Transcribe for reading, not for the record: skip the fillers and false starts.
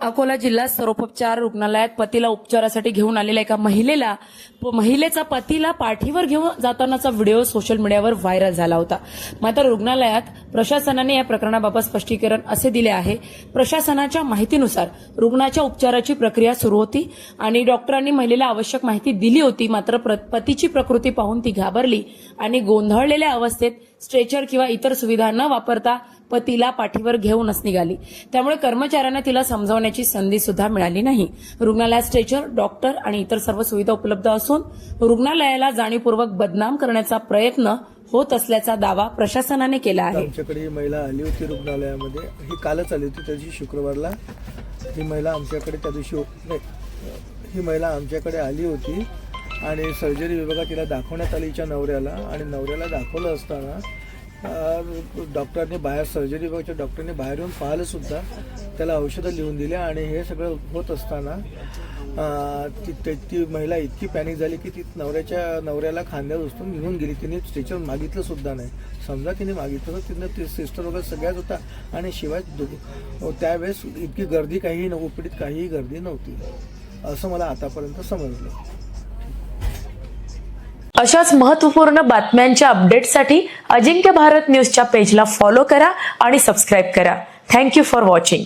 अकोला जिल्हा सर्वोपचार रुग्णालयात पतीला उपचारासाठी घेऊन आलेल्या एका महिलेचा पतीला पाठीवर घेऊन जातानाचा व्हिडिओ सोशल मीडियावर व्हायरल झाला होता। मात्र रुग्णालयात प्रशासनाने या प्रकरणाबाबत स्पष्टीकरण असे दिले आहे। प्रशासनाच्या माहितीनुसार रुग्णाच्या उपचाराची प्रक्रिया सुरू होती आणि डॉक्टरांनी महिलेला आवश्यक माहिती दिली होती। मात्र पतीची प्रकृती पाहून ती घाबरली आणि गोंधळलेल्या अवस्थेत स्ट्रेचर किंवा इतर सुविधा न वापरता पतीला पाठीवर घेऊनच निघाली। त्यामुळे कर्मचाऱ्यांना तिला समजावण्याची संधी सुद्धा मिळाली नाही। रुग्णालयात स्ट्रेचर, डॉक्टर आणि इतर सर्व सुविधा उपलब्ध असून रुग्णालयाला जाणीवपूर्वक बदनाम करण्याचा प्रयत्न होत असल्याचा दावा प्रशासनाने केला आहे। आमच्याकडे ही महिला आली होती रुग्णालयामध्ये, ही कालच आली होती, त्या दिवशी शुक्रवारला ही महिला आमच्याकडे ही महिला आमच्याकडे आली होती आणि सर्जरी विभागात तिला दाखवण्यात आली हिच्या नवऱ्याला, आणि नवऱ्याला दाखवलं असताना डॉक्टरने बाहेर, सर्जरी विभागाच्या डॉक्टरने बाहेर येऊन पाहिलं सुद्धा, त्याला औषधं लिहून दिली आणि हे सगळं होत असताना ती महिला इतकी पॅनिक झाली की ती नवऱ्याला खांद्यावर उचलून निघून गेली। तिने स्ट्रेचर मागितलं सुद्धा नाही। समजा तिने मागितलं तर तिनं सिस्टर वगैरे सगळ्याच होता आणि शिवाय त्यावेळेस इतकी गर्दी काहीही ओपीडीत काहीही गर्दी नव्हती असं मला आतापर्यंत समजलं। अशाच महत्त्वपूर्ण बातम्यांच्या अपडेटसाठी अजिंक्य भारत न्यूजच्या पेजला फॉलो करा आणि सबस्क्राईब करा। Thank you for watching.